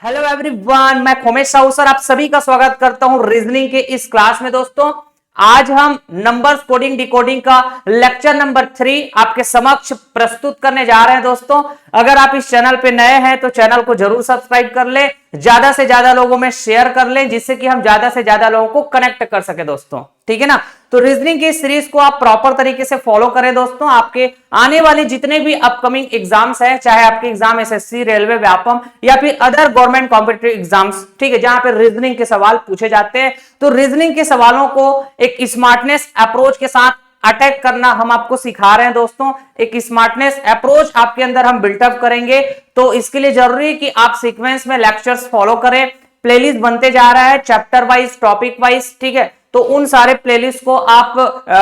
Hello everyone, मैं Khomesh Sahu sir आप सभी का स्वागत करता हूं रीजनिंग के इस क्लास में। दोस्तों आज हम नंबर्स कोडिंग डिकोडिंग का लेक्चर नंबर 3 आपके समक्ष प्रस्तुत करने जा रहे हैं। दोस्तों अगर आप इस चैनल पे नए हैं तो चैनल को जरूर सब्सक्राइब कर लें, ज्यादा से ज्यादा लोगों में शेयर कर लें जिससे कि हम ज्यादा से ज्यादा लोगों को कनेक्ट कर सके। दोस्तों ठीक है ना, तो रीजनिंग की सीरीज को आप प्रॉपर तरीके से फॉलो करें। दोस्तों आपके आने वाले जितने भी अपकमिंग एग्जाम्स हैं, चाहे आपके एग्जाम एसएससी, रेलवे, व्यापम या फिर अदर गवर्नमेंट कॉम्पिटिटिव एग्जाम्स, ठीक है, जहां पे रीजनिंग के सवाल पूछे जाते हैं, तो रीजनिंग के सवालों को एक स्मार्टनेस अप्रोच के साथ अटैक करना हम आपको सिखा रहे हैं। दोस्तों एक स्मार्टनेस अप्रोच आपके अंदर हम बिल्टअप करेंगे, तो इसके लिए जरूरी है कि आप सीक्वेंस में लेक्चर्स फॉलो करें। प्लेलिस्ट बनते जा रहा है चैप्टर वाइज, टॉपिक वाइज, ठीक है, तो उन सारे प्लेलिस्ट को आप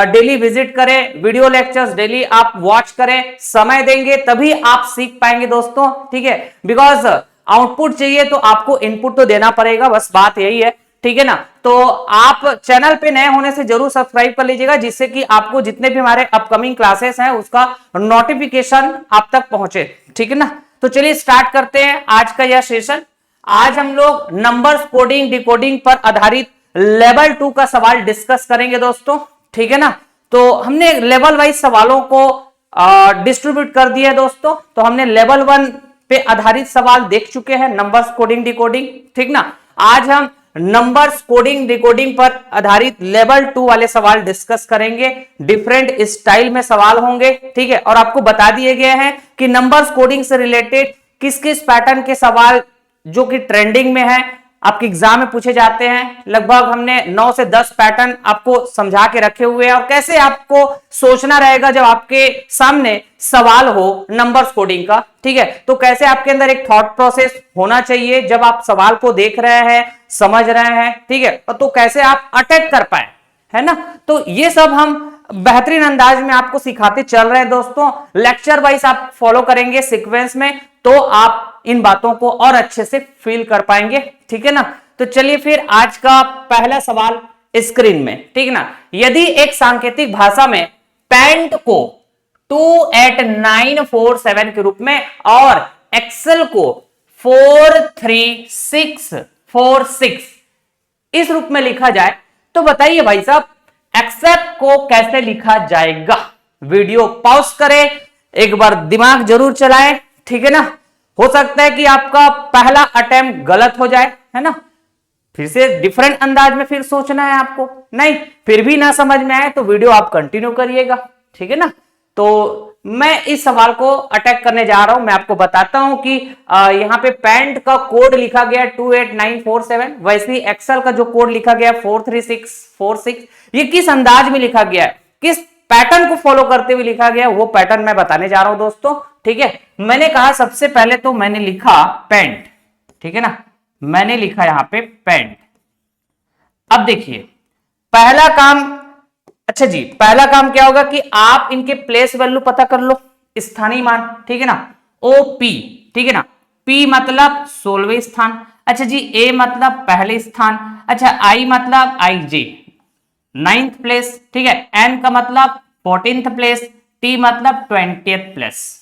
डेली विजिट करें, वीडियो लेक्चर्स डेली आप वॉच करें, समय देंगे तभी आप सीख पाएंगे। दोस्तों ठीक है, बिकॉज आउटपुट चाहिए तो आपको इनपुट तो देना पड़ेगा, बस बात यही है, ठीक है ना। तो आप चैनल पे नए होने से जरूर सब्सक्राइब कर लीजिएगा जिससे कि आपको जितने भी हमारे अपकमिंग क्लासेस हैं उसका नोटिफिकेशन आप तक पहुंचे, ठीक है ना। तो चलिए स्टार्ट करते हैं आज का यह सेशन। आज हम लोग नंबर्स कोडिंग डिकोडिंग पर आधारित लेवल 2 का सवाल डिस्कस करेंगे। दोस्तों ठीक है ना, तो हमने लेवल वाइज सवालों को डिस्ट्रीब्यूट कर दिया है। दोस्तों तो हमने लेवल 1 पे आधारित सवाल देख चुके हैं, नंबर्स कोडिंग डिकोडिंग, ठीक ना। आज हम नंबर्स कोडिंग डिकोडिंग पर आधारित लेवल 2 वाले सवाल डिस्कस करेंगे। डिफरेंट स्टाइल में सवाल होंगे, ठीक है, और आपको बता दिए गए हैं कि नंबर्स कोडिंग से रिलेटेड किस किस पैटर्न के सवाल जो कि ट्रेंडिंग में है आपके एग्जाम में पूछे जाते हैं। लगभग हमने 9 से 10 पैटर्न आपको समझा के रखे हुए हैं और कैसे आपको सोचना रहेगा जब आपके सामने सवाल हो नंबर्स कोडिंग का, ठीक है, तो कैसे आपके अंदर एक थॉट प्रोसेस होना चाहिए जब आप सवाल को देख रहे हैं, समझ रहे हैं, ठीक है, तो कैसे आप अटैक कर पाए, है ना। तो ये सब हम बेहतरीन अंदाज में आपको सिखाते चल रहे हैं। दोस्तों लेक्चर वाइज आप फॉलो करेंगे सीक्वेंस में तो आप इन बातों को और अच्छे से फील कर पाएंगे, ठीक है ना। तो चलिए फिर आज का पहला सवाल स्क्रीन में, ठीक है ना। यदि एक सांकेतिक भाषा में पैंट को 28947 के रूप में और एक्सेल को 43646 इस रूप में लिखा जाए तो बताइए भाई साहब एक्सेप्ट को कैसे लिखा जाएगा। वीडियो पॉज करें, एक बार दिमाग जरूर चलाएं, ठीक है ना। हो सकता है कि आपका पहला अटेम्प्ट गलत हो जाए, है ना, फिर से डिफरेंट अंदाज में फिर सोचना है आपको, नहीं फिर भी ना समझ में आए तो वीडियो आप कंटिन्यू करिएगा, ठीक है ना। तो मैं इस सवाल को अटैक करने जा रहा हूं। मैं आपको बताता हूं कि यहां पे पैंट का कोड लिखा गया 28947, वैसे ही एक्सेल का जो कोड लिखा गया 43646, ये किस अंदाज में लिखा गया है, किस पैटर्न को फॉलो करते हुए लिखा गया, वो पैटर्न मैं बताने जा रहा हूं। दोस्तों ठीक है, मैंने कहा सबसे पहले तो मैंने लिखा पेंट, ठीक है ना, मैंने लिखा यहां पे पेंट। अब देखिए पहला काम, अच्छा जी, पहला काम क्या होगा कि आप इनके प्लेस वैल्यू पता कर लो, स्थानीय मान, ठीक है ना। ओपी, ठीक है ना, पी मतलब 16वें स्थान, अच्छा जी, ए मतलब पहले स्थान, अच्छा आई मतलब आई जे 9th प्लेस, ठीक है, एन का मतलब 14th प्लेस, टी मतलब 20th प्लेस।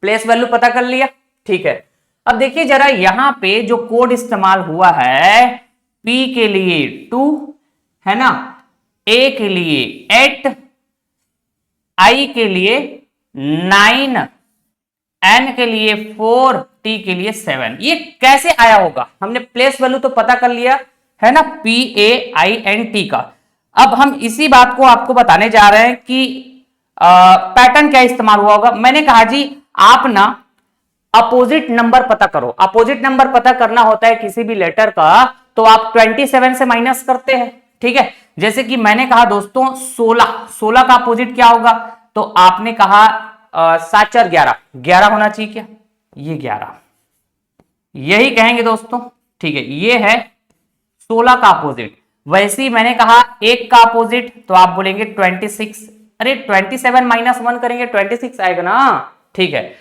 प्लेस वैल्यू पता कर लिया, ठीक है। अब देखिए जरा यहां पे जो कोड इस्तेमाल हुआ है, पी के लिए 2, है ना, ए के लिए 8, आई के लिए 9, एन के लिए 4, टी के लिए 7। ये कैसे आया होगा, हमने प्लेस वैल्यू तो पता कर लिया है ना, P A I N T का। अब हम इसी बात को आपको बताने जा रहे हैं कि पैटर्न क्या इस्तेमाल हुआ होगा। मैंने कहा जी आप ना अपोजिट नंबर पता करो। अपोजिट नंबर पता करना होता है किसी भी लेटर का तो आप 27 से माइनस करते हैं, ठीक है। जैसे कि मैंने कहा दोस्तों 16 का अपोजिट क्या होगा, तो आपने कहा 7 4 11 होना चाहिए क्या, ये 11 यही कहेंगे दोस्तों, ठीक है, ये है 16 का अपोजिट। वैसे ही मैंने कहा 1 का अपोजिट तो आप बोलेंगे 26, अरे 27 माइनस 1 करेंगे 26 आएगा ना, ठीक है।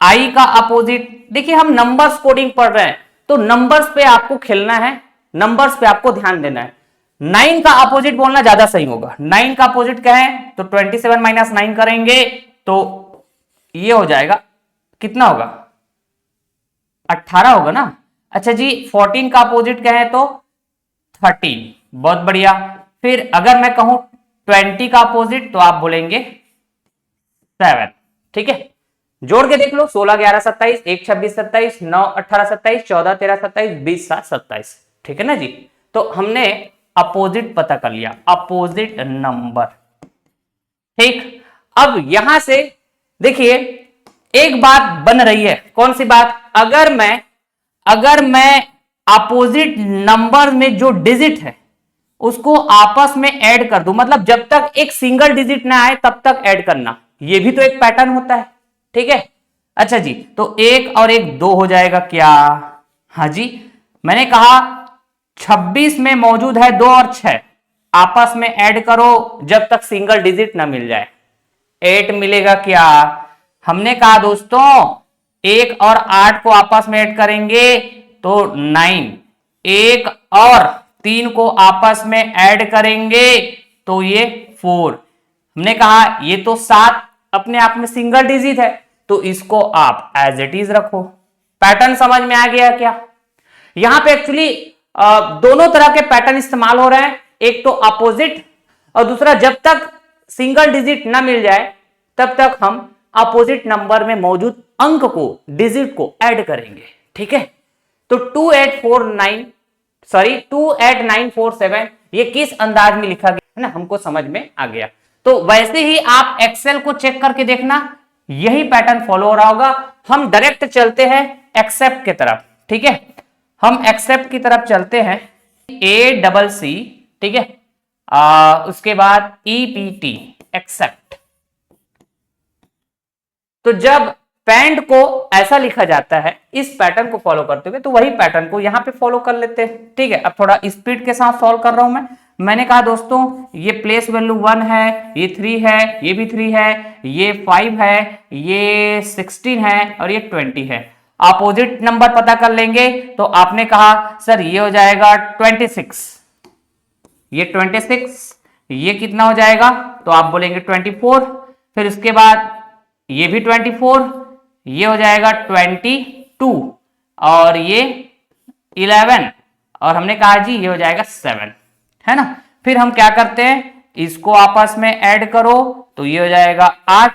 आई का अपोजिट, देखिए हम नंबर्स कोडिंग पढ़ रहे हैं तो नंबर्स पे आपको खेलना है, नंबर्स पे आपको ध्यान देना है। 9 का अपोजिट बोलना ज्यादा सही होगा। 9 का अपोजिट क्या है, तो 27 माइनस 9 करेंगे तो ये हो जाएगा, कितना होगा, 18 होगा ना। अच्छा जी 14 का अपोजिट कहें तो 13, बहुत बढ़िया। फिर अगर मैं कहूं 20 का अपोजिट तो आप बोलेंगे 7, ठीक है। जोड़ के देख लो, 16 11 27, 1 26 27, 9 18 27, 14 13 27, 20 7 27, ठीक है ना जी। तो हमने अपोजिट पता कर लिया, अपोजिट नंबर, ठीक। अब यहां से देखिए एक बात बन रही है, कौन सी बात, अगर मैं अपोजिट नंबर में जो डिजिट है उसको आपस में ऐड कर दूं, मतलब जब तक एक सिंगल डिजिट ना आए तब तक ऐड करना, ये भी तो एक पैटर्न होता है, ठीक है। अच्छा जी, तो 1 और 1 2 हो जाएगा क्या, हाँ जी। मैंने कहा 26 में मौजूद है 2 और 6, आपस में ऐड करो जब तक सिंगल डिजिट ना मिल जाए, 8 मिलेगा क्या। हमने कहा दोस्तों 1 और 8 को आपस में ऐड करेंगे तो 9, 1 और 3 को आपस में ऐड करेंगे तो ये 4। हमने कहा ये तो 7 अपने आप में सिंगल डिजिट है, तो इसको आप एज इट इज रखो। पैटर्न समझ में आ गया क्या। यहां पे एक्चुअली दोनों तरह के पैटर्न इस्तेमाल हो रहे हैं, एक तो अपोजिट और दूसरा जब तक सिंगल डिजिट ना मिल जाए तब तक हम अपोजिट नंबर में मौजूद अंक को, डिजिट को ऐड करेंगे, ठीक है। तो 28947 ये किस अंदाज में लिखा गया है ना, हमको समझ में आ गया। तो वैसे ही आप एक्सेल को चेक करके देखना, यही पैटर्न फॉलो हो रहा होगा। हम डायरेक्ट चलते हैं एक्सेप्ट की तरफ, ठीक है। हम एक्सेप्ट की तरफ चलते हैं, ACC, ठीक है, उसके बाद EPT, एक्सेप्ट। तो जब पैंट को ऐसा लिखा जाता है इस पैटर्न को फॉलो करते हुए, तो वही पैटर्न को यहां पे फॉलो कर लेते हैं, ठीक है। अब थोड़ा स्पीड के साथ सॉल्व कर रहा हूं मैंने कहा दोस्तों ये प्लेस वैल्यू 1 है, ये 3 है, ये भी 3 है, ये 5 है, ये 16 है और ये 20 है। अपोजिट नंबर पता कर लेंगे, तो आपने कहा सर ये हो जाएगा 26, ये 26, ये कितना हो जाएगा, तो आप बोलेंगे 24। फिर उसके बाद ये भी 24, ये हो जाएगा 22 और ये 11 और हमने कहा जी ये हो जाएगा 7, है ना। फिर हम क्या करते हैं, इसको आपस में ऐड करो तो ये हो जाएगा 8,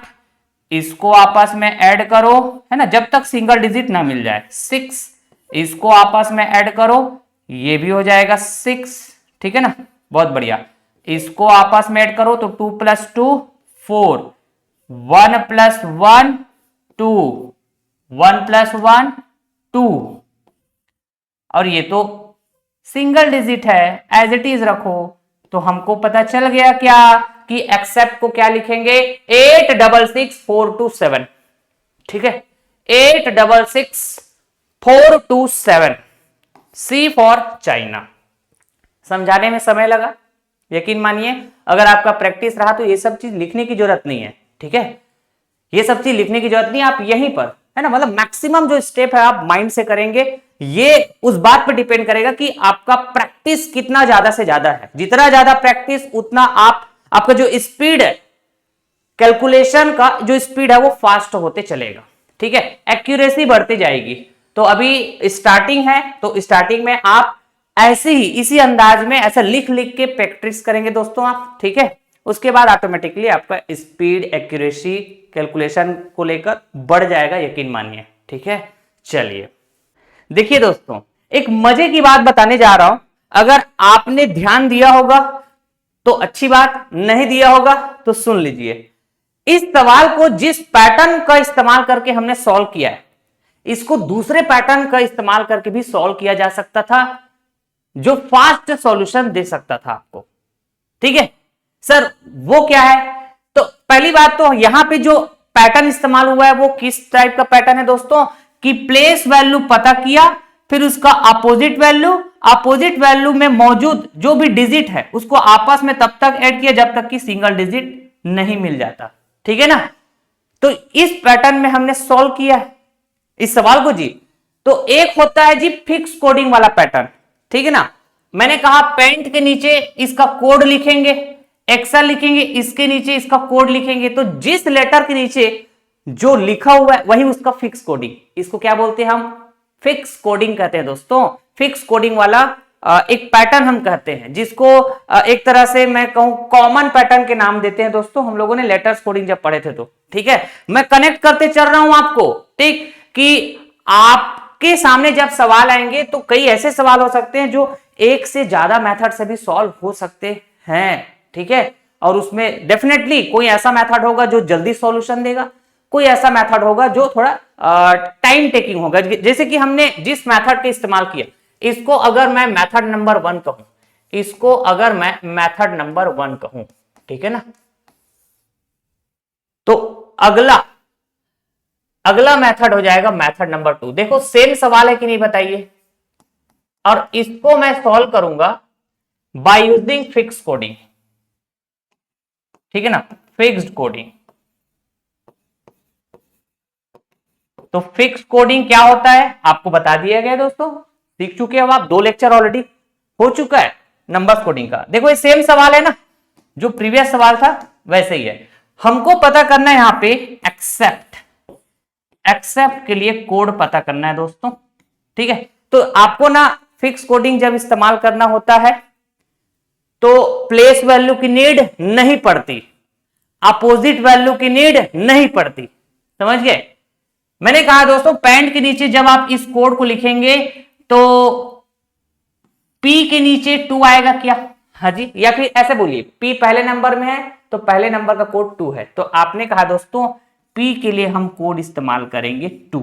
इसको आपस में ऐड करो, है ना, जब तक सिंगल डिजिट ना मिल जाए 6, इसको आपस में ऐड करो, ये भी हो जाएगा 6, ठीक है ना, बहुत बढ़िया। इसको आपस में ऐड करो तो 2 + 2 4, 1 + 1 2, 1 + 1 2 और ये तो सिंगल डिजिट है, एज इट इज रखो। तो हमको पता चल गया क्या कि एक्सेप्ट को क्या लिखेंगे, 866427, ठीक है, 866427, C फॉर चाइना। समझाने में समय लगा, यकीन मानिए अगर आपका प्रैक्टिस रहा तो ये सब चीज लिखने की जरूरत नहीं है, ठीक है, ये सब चीज लिखने की जरूरत नहीं, आप यहीं पर, है ना, मतलब मैक्सिमम जो स्टेप है आप माइंड से करेंगे। ये उस बात पर डिपेंड करेगा कि आपका प्रैक्टिस कितना ज्यादा से ज्यादा है, जितना ज्यादा प्रैक्टिस उतना आपका जो स्पीड है, कैलकुलेशन का जो स्पीड है वो फास्ट होते चलेगा, ठीक है, एक्यूरेसी बढ़ती जाएगी। तो अभी स्टार्टिंग है, तो स्टार्टिंग में आप ऐसे ही इसी अंदाज में ऐसा लिख लिख के प्रैक्टिस करेंगे दोस्तों आप, ठीक है। उसके बाद ऑटोमेटिकली आपका स्पीड, एक्यूरेसी, कैलकुलेशन को लेकर बढ़ जाएगा, यकीन मानिए, ठीक है। चलिए देखिए दोस्तों, एक मजे की बात बताने जा रहा हूं, अगर आपने ध्यान दिया होगा तो अच्छी बात, नहीं दिया होगा तो सुन लीजिए। इस सवाल को जिस पैटर्न का इस्तेमाल करके हमने सॉल्व किया है, इसको दूसरे पैटर्न का इस्तेमाल करके भी सॉल्व किया जा सकता था, जो फास्ट सॉल्यूशन दे सकता था आपको, ठीक है। सर वो क्या है, तो पहली बात तो यहां पे जो पैटर्न इस्तेमाल हुआ है वो किस टाइप का पैटर्न है दोस्तों, कि प्लेस वैल्यू पता किया, फिर उसका अपोजिट वैल्यू में मौजूद जो भी डिजिट है उसको आपस में तब तक ऐड किया जब तक कि सिंगल डिजिट नहीं मिल जाता, ठीक है ना। तो इस पैटर्न में हमने सॉल्व किया इस सवाल को जी। तो एक होता है जी फिक्स कोडिंग वाला पैटर्न, ठीक है ना। मैंने कहा पेंट के नीचे इसका कोड लिखेंगे, एक्सेल लिखेंगे, इसके नीचे इसका कोड लिखेंगे, तो जिस लेटर के नीचे जो लिखा हुआ है वही उसका फिक्स कोडिंग, इसको क्या बोलते हैं हम, फिक्स कोडिंग कहते हैं दोस्तों। फिक्स कोडिंग वाला एक पैटर्न हम कहते हैं, जिसको एक तरह से मैं कहूं कॉमन पैटर्न के नाम देते हैं दोस्तों। हम लोगों ने लेटर्स कोडिंग जब पढ़े थे तो, ठीक है। मैं कनेक्ट करते चल रहा हूं आपको, ठीक, कि आपके सामने जब सवाल आएंगे तो कई ऐसे सवाल हो सकते हैं जो एक से ज्यादा मेथड से भी सॉल्व हो सकते हैं, ठीक है। और उसमें डेफिनेटली कोई ऐसा मेथड होगा जो जल्दी सॉल्यूशन देगा, कोई ऐसा मेथड होगा जो थोड़ा टाइम टेकिंग होगा। जैसे कि हमने जिस मेथड का इस्तेमाल किया, इसको अगर मैं मेथड नंबर 1 कहूं, इसको अगर मैं मेथड नंबर 1 कहूं, ठीक है ना, तो अगला मेथड हो जाएगा मेथड नंबर 2। देखो सेम सवाल है कि नहीं बताइए। और इसको मैं सॉल्व करूंगा बाय यूजिंग फिक्स कोडिंग, ठीक है ना, फिक्स्ड कोडिंग। तो फिक्स कोडिंग क्या होता है आपको बता दिया गया दोस्तों, सीख चुके हो आप, 2 लेक्चर ऑलरेडी हो चुका है नंबर्स कोडिंग का। देखो ये सेम सवाल है ना, जो प्रीवियस सवाल था वैसे ही है। हमको पता करना है यहां पे एक्सेप्ट के लिए कोड पता करना है दोस्तों, ठीक है। तो आपको ना फिक्स कोडिंग जब इस्तेमाल करना होता है तो प्लेस वैल्यू की नीड नहीं पड़ती, अपोजिट वैल्यू की नीड नहीं पड़ती, समझ गए। मैंने कहा दोस्तों पैंट के नीचे जब आप इस कोड को लिखेंगे तो P के नीचे 2 आएगा क्या, हाँ जी, या फिर ऐसे बोलिए P पहले नंबर में है तो पहले नंबर का कोड 2 है, तो आपने कहा दोस्तों P के लिए हम कोड इस्तेमाल करेंगे 2,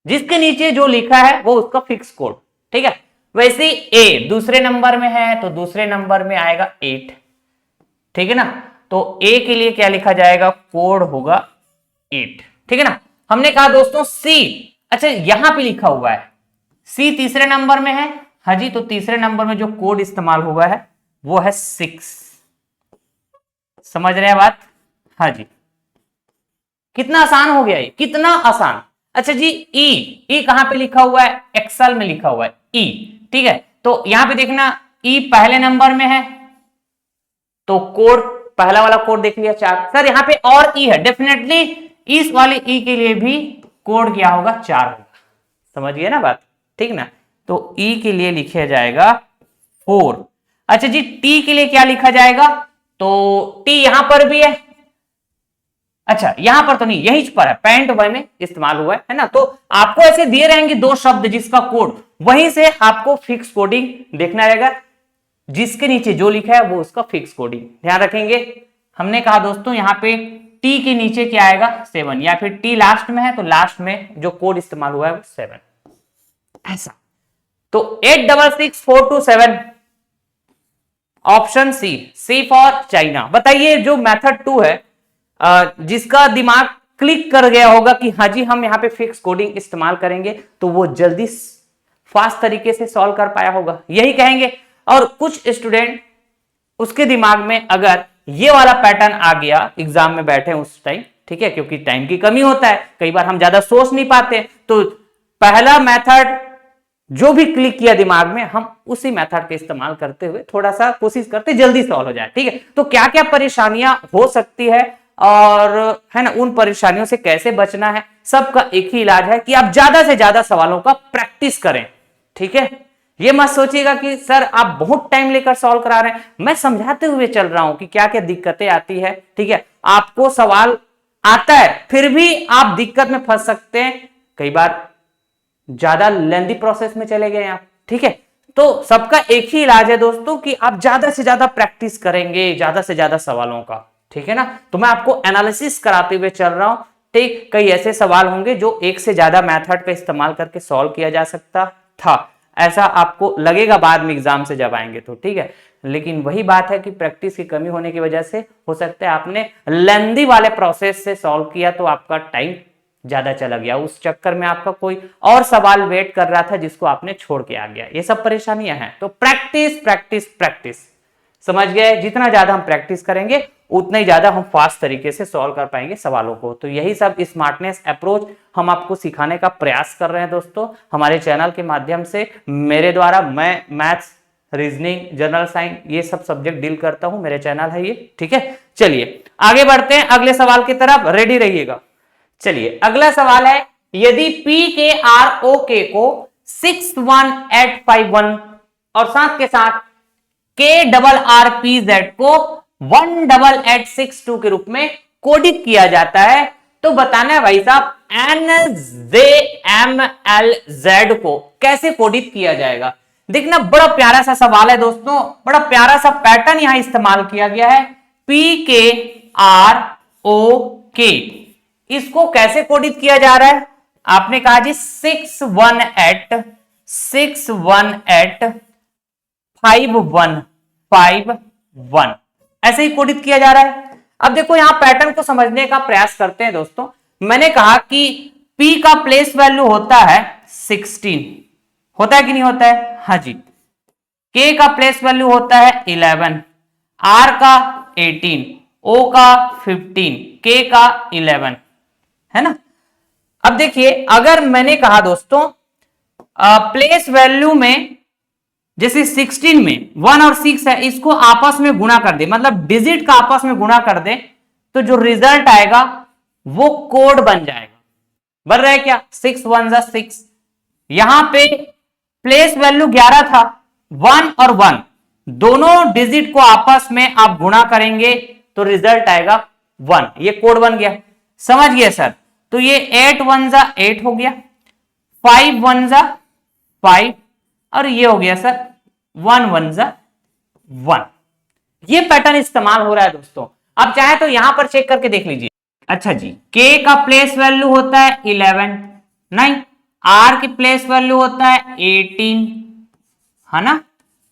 जिसके नीचे जो लिखा है वो उसका फिक्स कोड, ठीक है। वैसे A दूसरे नंबर में है तो दूसरे नंबर में आएगा 8, ठीक है ना। तो A के लिए क्या लिखा जाएगा, कोड होगा 8, ठीक है ना। हमने कहा दोस्तों C, अच्छा यहां पे लिखा हुआ है C तीसरे नंबर में है, हाँ जी, तो तीसरे नंबर में जो कोड इस्तेमाल हुआ है वो है 6, समझ रहे हैं बात, हाँ जी। कितना आसान हो गया ये, कितना आसान। अच्छा जी ई कहां पे लिखा हुआ है, एक्सेल में लिखा हुआ है ई, ठीक है। तो यहां पे देखना ई पहले नंबर में है तो कोड पहला वाला कोड देख लिया 4। सर यहां पे और ई है, डेफिनेटली इस वाले ई के लिए भी कोड क्या होगा, 4 होगा, समझ गए ना बात, ठीक ना। तो ई के लिए लिखा जाएगा 4। अच्छा जी टी के लिए क्या लिखा जाएगा, तो टी यहां पर भी है, अच्छा यहां पर तो नहीं, यहीं पर है, पैंट वाई में इस्तेमाल हुआ है ना। तो आपको ऐसे दिए रहेंगे 2 शब्द जिसका कोड, वहीं से आपको फिक्स कोडिंग देखना रहेगा, जिसके नीचे जो लिखा है वो उसका फिक्स कोडिंग ध्यान रखेंगे। हमने कहा दोस्तों यहां पे टी के नीचे क्या आएगा 7, या फिर टी लास्ट में है तो लास्ट में जो कोड इस्तेमाल हुआ है वो 7, ऐसा। तो 866427 ऑप्शन सी फॉर चाइना। बताइए जो मेथड 2 है जिसका दिमाग क्लिक कर गया होगा कि हाँ जी हम यहाँ पे फिक्स कोडिंग इस्तेमाल करेंगे, तो वो जल्दी फास्ट तरीके से सॉल्व कर पाया होगा, यही कहेंगे। और कुछ स्टूडेंट उसके दिमाग में अगर ये वाला पैटर्न आ गया एग्जाम में बैठे उस टाइम, ठीक है, क्योंकि टाइम की कमी होता है, कई बार हम ज्यादा सोच नहीं पाते, तो पहला मेथड जो भी क्लिक किया दिमाग में, हम उसी मेथड का इस्तेमाल करते हुए थोड़ा सा कोशिश करते जल्दी सॉल्व हो जाए, ठीक है। तो क्या क्या परेशानियां हो सकती है और है ना, उन परेशानियों से कैसे बचना है, सबका एक ही इलाज है कि आप ज्यादा से ज्यादा सवालों का प्रैक्टिस करें, ठीक है। ये मत सोचिएगा कि सर आप बहुत टाइम लेकर सॉल्व करा रहे हैं, मैं समझाते हुए चल रहा हूं कि क्या क्या दिक्कतें आती है, ठीक है। आपको सवाल आता है फिर भी आप दिक्कत में फंस सकते हैं, कई बार ज्यादा लेंदी प्रोसेस में चले गए आप, ठीक है। तो सबका एक ही इलाज है दोस्तों कि आप ज्यादा से ज्यादा प्रैक्टिस करेंगे ज्यादा से ज्यादा सवालों का, ठीक है ना। तो मैं आपको एनालिसिस कराते हुए चल रहा हूं, ठीक। कई ऐसे सवाल होंगे जो एक से ज्यादा मेथड का इस्तेमाल करके सॉल्व किया जा सकता था, ऐसा आपको लगेगा बाद में एग्जाम से जब आएंगे तो, ठीक है। लेकिन वही बात है कि प्रैक्टिस की कमी होने की वजह से हो सकता है आपने लेंदी वाले प्रोसेस से सॉल्व किया तो आपका टाइम ज्यादा चला गया, उस चक्कर में आपका कोई और सवाल वेट कर रहा था जिसको आपने छोड़ के आ गया, ये सब परेशानियां हैं। तो प्रैक्टिस प्रैक्टिस प्रैक्टिस, समझ गए। जितना ज्यादा हम प्रैक्टिस करेंगे उतना ही ज्यादा हम फास्ट तरीके से सॉल्व कर पाएंगे सवालों को। तो यही सब स्मार्टनेस अप्रोच हम आपको सिखाने का प्रयास कर रहे हैं दोस्तों हमारे चैनल के माध्यम से। मेरे द्वारा मैं मैथ्स, रीजनिंग, जनरल साइंस ये सब सब्जेक्ट डील करता हूं, मेरे चैनल है ये, ठीक है। चलिए आगे बढ़ते हैं अगले सवाल की तरफ, रेडी रहिएगा। चलिए अगला सवाल है यदि PKROK को 61851 और साथ के साथ KRRPZ को 18862 के रूप में कोडित किया जाता है, तो बताना है भाई साहब NJMLZ को कैसे कोडित किया जाएगा। देखना बड़ा प्यारा सा सवाल है दोस्तों, बड़ा प्यारा सा पैटर्न यहां इस्तेमाल किया गया है। PKROK इसको कैसे कोडित किया जा रहा है, आपने कहा जी 6185151 ऐसे ही कोडित किया जा रहा है। अब देखो यहां पैटर्न को समझने का प्रयास करते हैं दोस्तों। मैंने कहा कि P का प्लेस वैल्यू होता है 16, होता है कि नहीं होता है? हाँ जी। K का प्लेस वैल्यू होता है 11, R का 18, O का 15, K का 11, है ना। अब देखिए अगर मैंने कहा दोस्तों प्लेस वैल्यू में जैसे 16 में 1 और 6 है, इसको आपस में गुणा कर दे, मतलब डिजिट का आपस में गुणा कर दे, तो जो रिजल्ट आएगा वो कोड बन जाएगा। बन रहा है क्या? 6 1 जा 6। यहां पे प्लेस वैल्यू 11 था, 1 और 1 दोनों डिजिट को आपस में आप गुणा करेंगे तो रिजल्ट आएगा 1। ये कोड बन गया, समझ गए सर? तो ये 8 1 जा 8 हो गया, 5 1 जा 5 और ये हो गया सर 1 1 जा 1। ये पैटर्न इस्तेमाल हो रहा है दोस्तों। अब चाहे तो यहां पर चेक करके देख लीजिए। अच्छा जी, K का प्लेस वैल्यू होता है 11, नहीं, R की प्लेस वैल्यू होता है 18, है ना।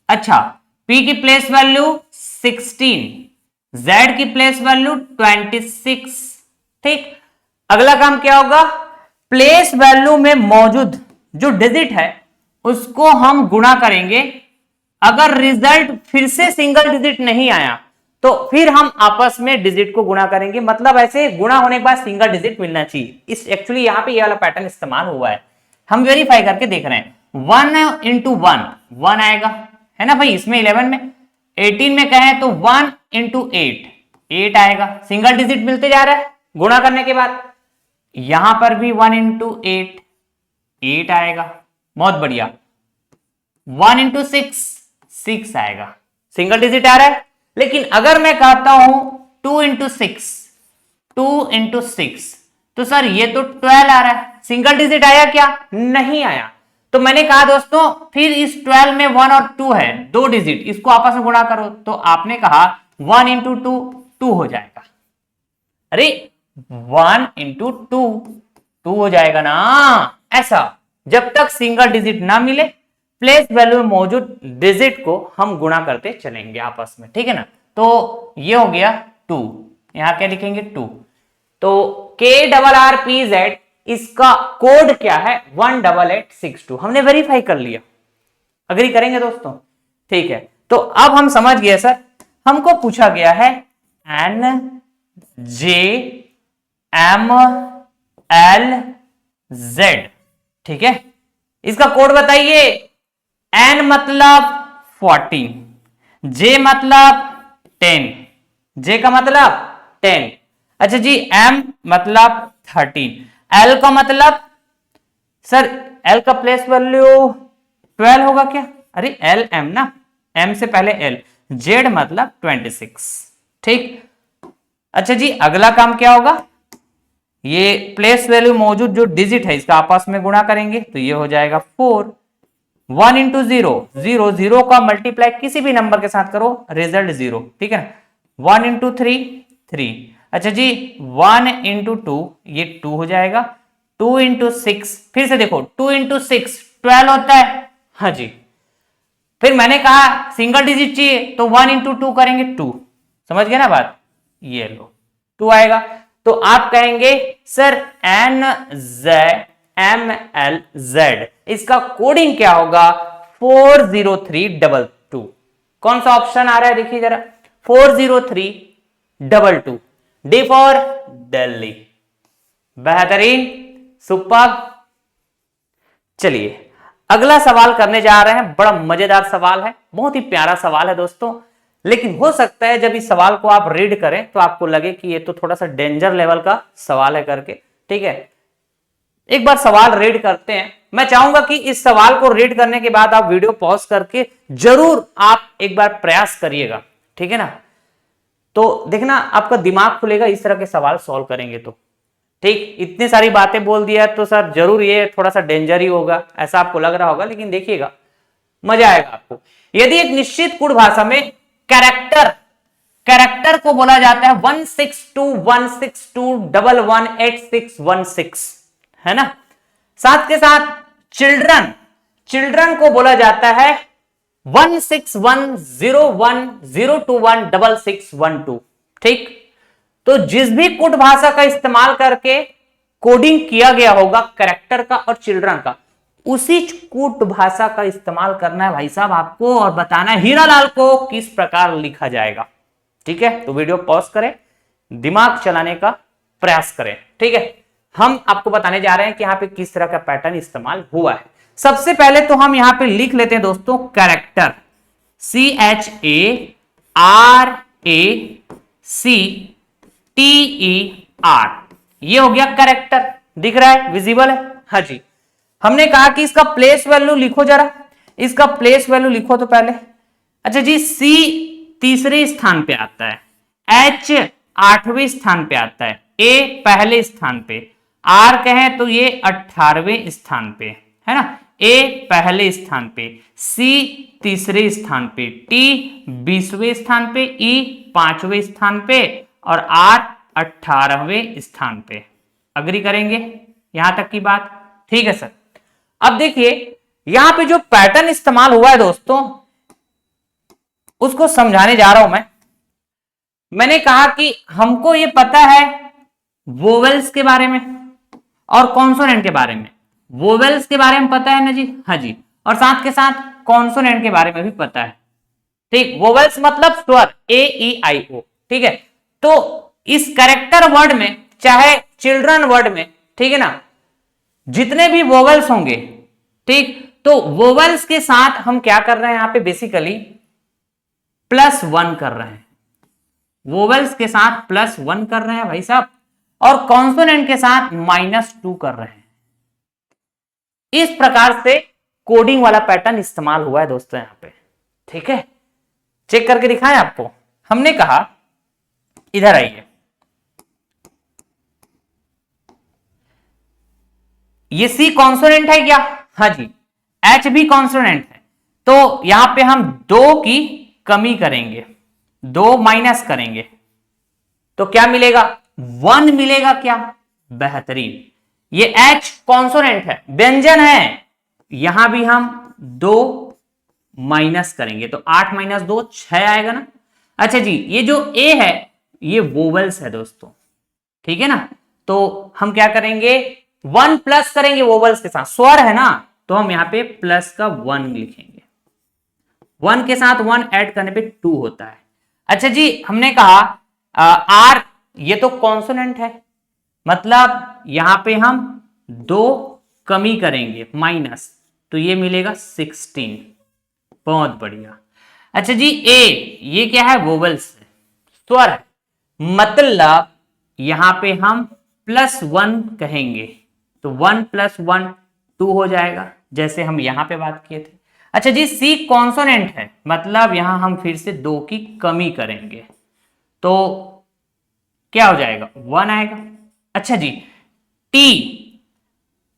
अच्छा, P की प्लेस वैल्यू 16, Z की प्लेस वैल्यू 26। ठीक, अगला काम क्या होगा? प्लेस वैल्यू में मौजूद जो डिजिट है उसको हम गुणा करेंगे। अगर रिजल्ट फिर से सिंगल डिजिट नहीं आया तो फिर हम आपस में डिजिट को गुणा करेंगे, मतलब ऐसे गुणा होने के बाद सिंगल डिजिट मिलना चाहिए। इस एक्चुअली यहां पे ये वाला पैटर्न इस्तेमाल हुआ है, हम वेरीफाई करके देख रहे हैं। 1 इंटू 1 1 आएगा, है ना भाई। इसमें 11 में 18 में कहें तो 1 इंटू 8 8 आएगा, सिंगल डिजिट मिलते जा रहा है गुणा करने के बाद। यहां पर भी 1 इंटू 8 8 आएगा, बहुत बढ़िया। 1 इंटू 6 6 आएगा, सिंगल डिजिट आ रहा है। लेकिन अगर मैं कहता हूं 2 इंटू 6 2 इंटू 6 तो सर ये तो 12 आ रहा है, सिंगल डिजिट आया क्या? नहीं आया। तो मैंने कहा दोस्तों फिर इस 12 में 1 और 2 है, दो डिजिट, इसको आपस में गुणा करो। तो आपने कहा 1 इंटू 2 2 हो जाएगा। अरे 1 इंटू 2 2 हो जाएगा ना। ऐसा जब तक सिंगल डिजिट ना मिले प्लेस वैल्यू में मौजूद डिजिट को हम गुणा करते चलेंगे आपस में, ठीक है ना। तो ये हो गया 2, यहां क्या लिखेंगे 2। तो KRRPZ इसका कोड क्या है? 18862। हमने वेरीफाई कर लिया, अग्री करेंगे दोस्तों? ठीक है, तो अब हम समझ गए सर, हमको पूछा गया है NJMLZ, ठीक है। इसका कोड बताइए। N मतलब 14, J मतलब 10, J का मतलब 10। अच्छा जी, M मतलब 13, L का मतलब सर L का प्लेस वैल्यू 12 होगा क्या? अरे L M ना, M से पहले L। Z मतलब 26, ठीक। अच्छा जी, अगला काम क्या होगा? ये प्लेस वैल्यू मौजूद जो डिजिट है इसका आपस में गुणा करेंगे तो ये हो जाएगा 4। 1 इंटू 0 0 0 का मल्टीप्लाई किसी भी नंबर के साथ करो, रिजल्ट 0, ठीक है ना। 1 इंटू 3 3। अच्छा जी, 1 इंटू 2 ये 2 हो जाएगा। 2 इंटू 6, फिर से देखो 2 इंटू 6 12 होता है, हाँ जी। फिर मैंने कहा सिंगल डिजिट चाहिए तो 1 इंटू 2 करेंगे 2, समझ गए ना बात। ये लो 2 आएगा। तो आप कहेंगे सर NJMLZ इसका कोडिंग क्या होगा? 40322। कौन सा ऑप्शन आ रहा है देखिए जरा, 40322। D for Delhi. बेहतरीन, सुपर। चलिए अगला सवाल करने जा रहे हैं, बड़ा मजेदार सवाल है, बहुत ही प्यारा सवाल है दोस्तों। लेकिन हो सकता है जब इस सवाल को आप रीड करें तो आपको लगे कि ये तो थोड़ा सा डेंजर लेवल का सवाल है करके, ठीक है। एक बार सवाल रीड करते हैं। मैं चाहूंगा कि इस सवाल को रीड करने के बाद आप वीडियो पॉज करके जरूर आप एक बार प्रयास करिएगा, ठीक है ना। तो देखना आपका दिमाग खुलेगा इस तरह के सवाल सॉल्व करेंगे तो। ठीक, इतनी सारी बातें बोल दिया तो सर जरूर ये थोड़ा सा डेंजर ही होगा ऐसा आपको लग रहा होगा, लेकिन देखिएगा मजा आएगा आपको। यदि एक निश्चित कुट भाषा में कैरेक्टर को बोला जाता है 1621621118616, है ना। साथ के साथ चिल्ड्रन को बोला जाता है 16101021612। ठीक, तो जिस भी कुट भाषा का इस्तेमाल करके कोडिंग किया गया होगा कैरेक्टर का और चिल्ड्रन का, उसी कुट भाषा का इस्तेमाल करना है भाई साहब आपको, और बताना है हीरालाल को किस प्रकार लिखा जाएगा। ठीक है, तो वीडियो पॉज करें, दिमाग चलाने का प्रयास करें। ठीक है, हम आपको बताने जा रहे हैं कि यहाँ पे किस तरह का पैटर्न इस्तेमाल हुआ है। सबसे पहले तो हम यहाँ पे लिख लेते हैं दोस्तों कैरेक्टर, CHARACTER, ये हो गया कैरेक्टर, दिख रहा है, विजिबल है। हाँ जी, हमने कहा कि इसका प्लेस वैल्यू लिखो, जरा इसका प्लेस वैल्यू लिखो तो पहले। अच्छा जी, C तीसरे स्थान पे आता है, H 8वें स्थान पे आता है, A पहले स्थान पे, R कहें तो ये 18वें स्थान पे, है ना। A पहले स्थान पे, C तीसरे स्थान पे, T 20वें स्थान पे, E 5वें स्थान पे और R 18वें स्थान पे। अग्री करेंगे यहां तक की बात? ठीक है सर। अब देखिए यहां पे जो पैटर्न इस्तेमाल हुआ है दोस्तों, उसको समझाने जा रहा हूं मैं। मैंने कहा कि हमको ये पता है वोवेल्स के बारे में और कॉन्सोनेंट के बारे में। वोवेल्स के बारे में पता है ना जी? हाँ जी, और साथ के साथ कॉन्सोनेंट के बारे में भी पता है। ठीक, वोवेल्स मतलब स्वर A-E-I-O। ठीक है, तो इस कैरेक्टर वर्ड में चाहे चिल्ड्रन वर्ड में, ठीक है ना, जितने भी वोवेल्स होंगे, ठीक, तो वोवेल्स के साथ हम क्या कर रहे हैं यहां पे बेसिकली +1 कर रहे हैं। वोवेल्स के साथ +1 कर रहे हैं भाई साहब, और कॉन्सोनेंट के साथ -2 कर रहे हैं। इस प्रकार से कोडिंग वाला पैटर्न इस्तेमाल हुआ है दोस्तों यहां पे। ठीक है, चेक करके दिखाएं आपको। हमने कहा इधर आइए, ये C कॉन्सोनेंट है क्या? हाँ जी, H भी कॉन्सोनेंट है, तो यहां पे हम 2 की कमी करेंगे, 2 माइनस करेंगे तो क्या मिलेगा? 1 मिलेगा क्या? बेहतरीन। ये H कॉन्सोनेंट है, व्यंजन है, यहां भी हम 2 माइनस करेंगे तो 8 - 2 6 आएगा ना। अच्छा जी, ये जो A है ये वोवेल्स है दोस्तों, ठीक है ना, तो हम क्या करेंगे 1 प्लस करेंगे वोवेल्स के साथ, स्वर है ना, तो हम यहां पे प्लस का 1 लिखेंगे। 1 के साथ 1 ऐड करने पे 2 होता है। अच्छा जी, हमने कहा R ये तो कॉन्सोनेंट है, मतलब यहां पे हम 2 कमी करेंगे माइनस, तो ये मिलेगा 16। बहुत बढ़िया। अच्छा जी, A ये क्या है? वोवेल्स है, स्वर है, मतलब यहां पे हम +1 कहेंगे तो 1 + 1 2 हो जाएगा, जैसे हम यहां पे बात किए थे। अच्छा जी, C कॉन्सोनेंट है, मतलब यहां हम फिर से 2 की कमी करेंगे तो क्या हो जाएगा? 1 आएगा। अच्छा जी, T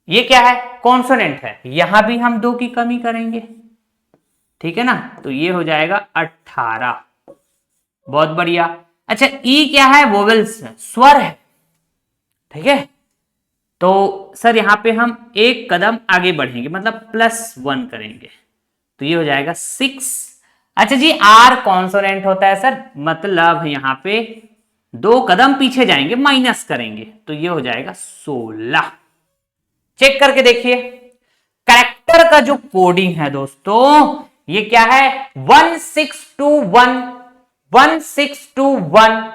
ये क्या है? कॉन्सोनेंट है, यहां भी हम 2 की कमी करेंगे, ठीक है ना, तो ये हो जाएगा 18। बहुत बढ़िया। अच्छा, E क्या है? वोवेल्स है, स्वर है, ठीक है, तो सर यहां पे हम एक कदम आगे बढ़ेंगे, मतलब +1 करेंगे तो ये हो जाएगा 6। अच्छा जी, R कॉन्सोनेंट होता है सर, मतलब यहां पे 2 कदम पीछे जाएंगे, माइनस करेंगे तो ये हो जाएगा 16। चेक करके देखिए, कैरेक्टर का जो कोडिंग है दोस्तों ये क्या है? 1621 1621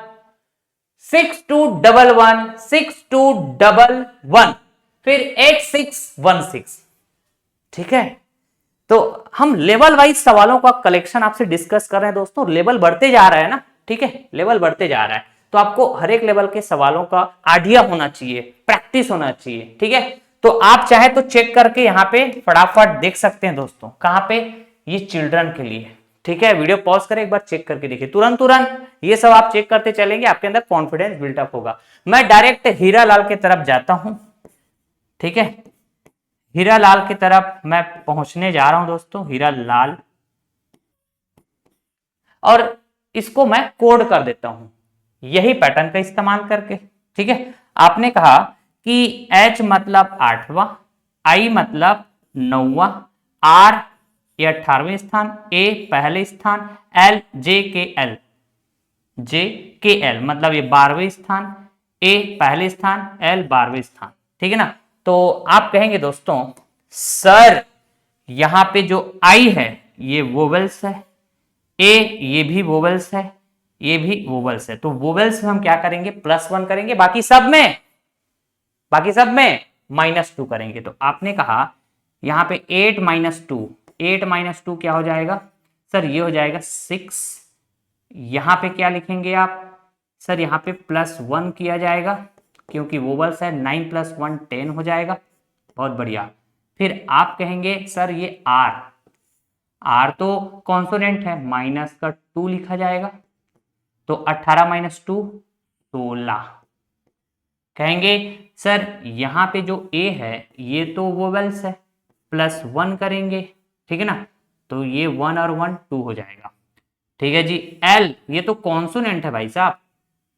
6211 6211 फिर 8616। ठीक है, तो हम लेवल वाइज सवालों का कलेक्शन आपसे डिस्कस कर रहे हैं दोस्तों। लेवल बढ़ते जा रहा है ना, ठीक है, लेवल बढ़ते जा रहा है, तो आपको हर एक लेवल के सवालों का आइडिया होना चाहिए, प्रैक्टिस होना चाहिए। ठीक है, तो आप चाहे तो चेक करके यहाँ पे फटाफट देख सकते हैं दोस्तों। कहां पे? ये चिल्ड्रन के लिए। ठीक है, वीडियो पॉज करें, एक बार चेक करके देखिए। तुरंत तुरंत ये सब आप चेक करते चलेंगे, आपके अंदर कॉन्फिडेंस बिल्टअप होगा। मैं डायरेक्ट हीरालाल की तरफ जाता हूं। ठीक है, हीरालाल की तरफ मैं पहुंचने जा रहा हूं दोस्तों, हीरालाल, और इसको मैं कोड कर देता हूं यही पैटर्न का इस्तेमाल करके। ठीक है, आपने कहा कि H मतलब 8वां, I मतलब 9वां, R ये 18वें स्थान, A पहले स्थान, L J K L मतलब ये 12वें स्थान, A पहले स्थान, L 12वें स्थान। ठीक है ना, तो आप कहेंगे दोस्तों सर यहां पे जो I है ये वोवेल्स है, A ये भी वोवेल्स है, ये भी वोवेल्स है, तो वोवेल्स में हम क्या करेंगे? +1 करेंगे, बाकी सब में -2 करेंगे। तो आपने कहा यहां पे 8 - 2 क्या हो जाएगा सर? ये हो जाएगा 6। यहां पे क्या लिखेंगे आप सर? यहां पे +1 किया जाएगा क्योंकि वोवेल्स है, 9 + 1 10 हो जाएगा। बहुत बढ़िया। फिर आप कहेंगे सर ये R तो कॉन्सोनेंट है, -2 लिखा जाएगा, तो 18 - 2 16। कहेंगे सर यहां पे जो A है ये तो वोवेल्स है, +1 करेंगे। ठीक है ना, तो ये 1 और 1 2 हो जाएगा। ठीक है जी, L ये तो कॉन्सोनेंट है भाई साहब,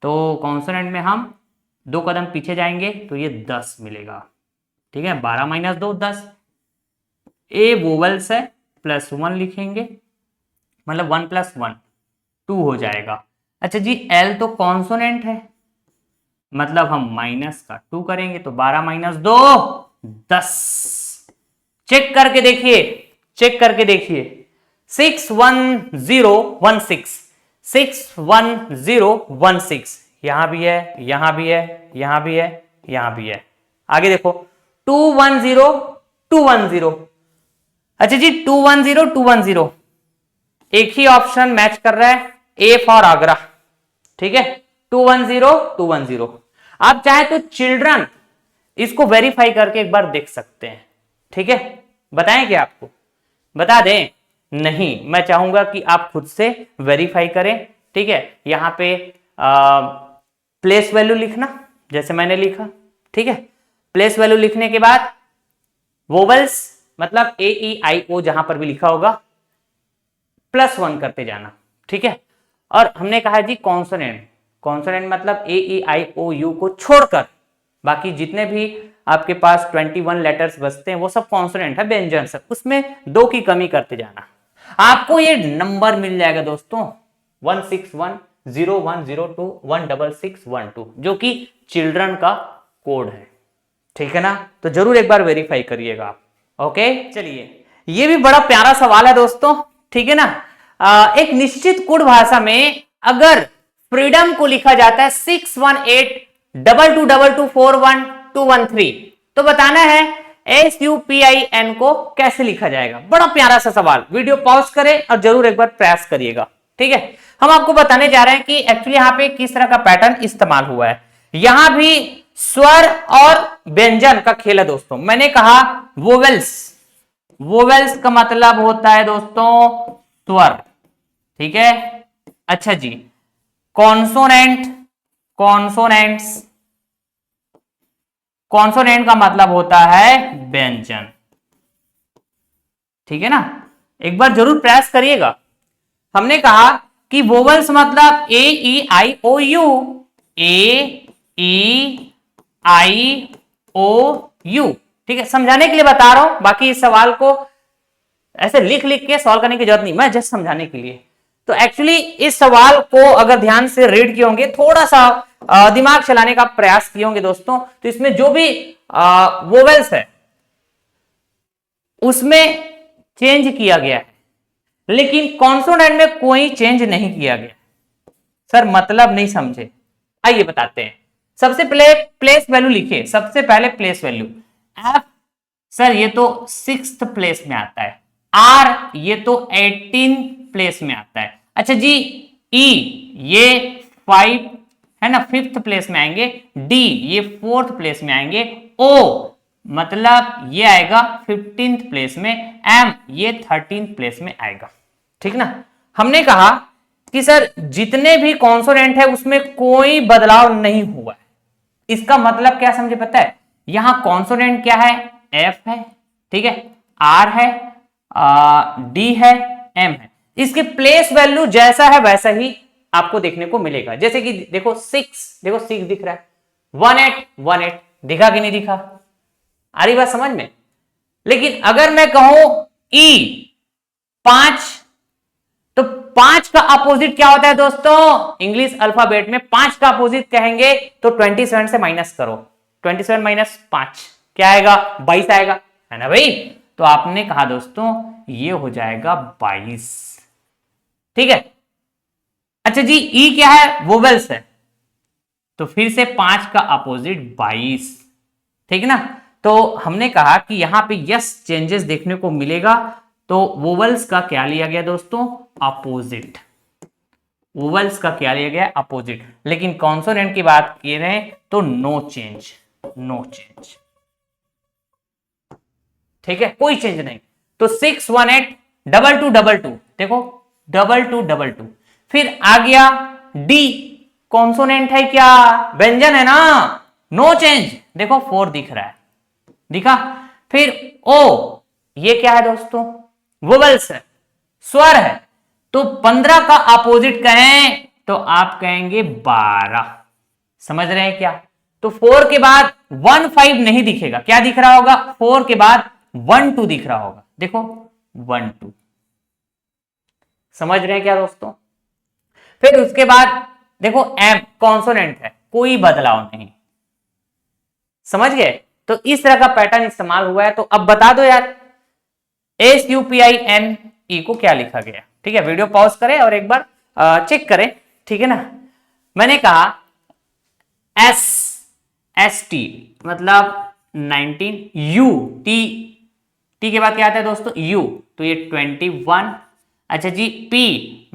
तो कॉन्सोनेंट में हम 2 कदम पीछे जाएंगे तो ये 10 मिलेगा। ठीक है, 12 - 2 10। A वोवेल्स है, +1 लिखेंगे, मतलब 1 + 1 2 हो जाएगा। अच्छा जी, L तो कॉन्सोनेंट है, मतलब हम -2 करेंगे, तो 12 - 2 10। चेक करके देखिए, 61016, 61016, यहां भी है, यहां भी है, यहां भी है, यहां भी है। आगे देखो 210 अच्छा जी 210 एक ही ऑप्शन मैच कर रहा है, A फॉर आगरा। ठीक है, 210 आप चाहे तो चिल्ड्रन इसको वेरीफाई करके एक बार देख सकते हैं। ठीक है, बताएं क्या आपको? बता दें? नहीं, मैं चाहूंगा कि आप खुद से वेरीफाई करें। ठीक है, यहां पे प्लेस वैल्यू लिखना जैसे मैंने लिखा। ठीक है, प्लेस वैल्यू लिखने के बाद वोवेल्स मतलब AEIO जहां पर भी लिखा होगा +1 करते जाना। ठीक है, और हमने कहा जी कॉन्सोनेंट मतलब AEIOU को छोड़कर बाकी जितने भी आपके पास 21 लेटर्स बचते हैं वो सब कॉन्सोनेंट है, व्यंजन सब, उसमें 2 की कमी करते जाना। आपको ये नंबर मिल जाएगा दोस्तों 16101021661 जो कि चिल्ड्रन का कोड है। ठीक है ना, तो जरूर एक बार वेरीफाई करिएगा आप। ओके, चलिए ये भी बड़ा प्यारा सवाल है दोस्तों। ठीक है ना, एक निश्चित कोड भाषा में अगर फ्रीडम को लिखा जाता है 61822224121 तो बताना है SUPIN को कैसे लिखा जाएगा। बड़ा प्यारा सा सवाल, वीडियो पॉज करें और जरूर एक बार प्रयास करिएगा। ठीक है, हम आपको बताने जा रहे हैं कि एक्चुअली यहां पे किस तरह का पैटर्न इस्तेमाल हुआ है। यहां भी स्वर और व्यंजन का खेल है दोस्तों। मैंने कहा वोवेल्स का मतलब होता है दोस्तों स्वर। ठीक है, अच्छा जी, कॉन्सोनेंट का मतलब होता है व्यंजन। ठीक है ना, एक बार जरूर प्रयास करिएगा। हमने कहा कि वोवेल्स मतलब AEIOU, AEIOU। ठीक है, समझाने के लिए बता रहा हूं, बाकी इस सवाल को ऐसे लिख के सॉल्व करने की जरूरत नहीं, मैं जस्ट समझाने के लिए। तो एक्चुअली इस सवाल को अगर ध्यान से रीड किए होंगे, थोड़ा सा दिमाग चलाने का प्रयास किए होंगे दोस्तों, तो इसमें जो भी वोवेल्स है उसमें चेंज किया गया है, लेकिन कॉन्सोनेंट में कोई चेंज नहीं किया गया। सर मतलब नहीं समझे, आइए बताते हैं। सबसे पहले प्लेस वैल्यू लिखिए, सबसे पहले प्लेस वैल्यू F सर ये तो 6th प्लेस में आता है, R ये तो 18 प्लेस में आता है। अच्छा जी, E ये 5 है ना 5th प्लेस में आएंगे, D ये 4th प्लेस में आएंगे, O मतलब ये आएगा 15th प्लेस में, एम ये 13th प्लेस में आएगा। ठीक ना। हमने कहा कि सर जितने भी कॉन्सोनेंट है उसमें कोई बदलाव नहीं हुआ है, इसका मतलब क्या समझे पता है? यहां कॉन्सोनेंट क्या है? एफ है, ठीक है, आर है, डी है, एम है। इसके प्लेस वैल्यू जैसा है वैसा ही आपको देखने को मिलेगा। जैसे कि देखो 6, देखो 6 दिख रहा है, 18 18 दिखा कि नहीं दिखा? आ रही बात समझ में? लेकिन अगर मैं कहूं ई 5, तो 5 का अपोजिट क्या होता है दोस्तों? इंग्लिश अल्फाबेट में 5 का अपोजिट कहेंगे तो 27 से माइनस करो, 27 माइनस 5 क्या आएगा? 22 आएगा, है ना भाई? तो आपने कहा दोस्तों ये हो जाएगा 22। ठीक है। अच्छा जी, ई क्या है? वोवेल्स है, तो फिर से 5 का अपोजिट 22। ठीक ना। तो हमने कहा कि यहां पे यस चेंजेस देखने को मिलेगा, तो वोवेल्स का क्या लिया गया दोस्तों? अपोजिट। वोवेल्स का क्या लिया गया? अपोजिट। लेकिन कॉन्सोनेंट की बात की रहे तो नो चेंज, नो चेंज। ठीक है, कोई चेंज नहीं। तो 618 2222, देखो 2222। फिर आ गया डी, कॉन्सोनेंट है क्या? व्यंजन है ना, नो चेंज। देखो 4 दिख रहा है, दिखा। फिर ओ, ये क्या है दोस्तों? वोवेल्स है, स्वर है। तो 15 का अपोजिट कहें तो आप कहेंगे 12। समझ रहे हैं क्या? तो 4 के बाद 15 नहीं दिखेगा, क्या दिख रहा होगा? 4 के बाद 12 दिख रहा होगा, देखो 12। समझ रहे हैं क्या दोस्तों? फिर उसके बाद देखो एम कॉन्सोनेंट है, कोई बदलाव नहीं। समझ गए? तो इस तरह का पैटर्न इस्तेमाल हुआ है। तो अब बता दो यार, SUPINE को क्या लिखा गया? ठीक है, वीडियो पॉज करें और एक बार चेक करें, ठीक है ना। मैंने कहा ST मतलब 19, टी के बाद क्या आता है दोस्तों? U, तो ये 21। अच्छा जी, P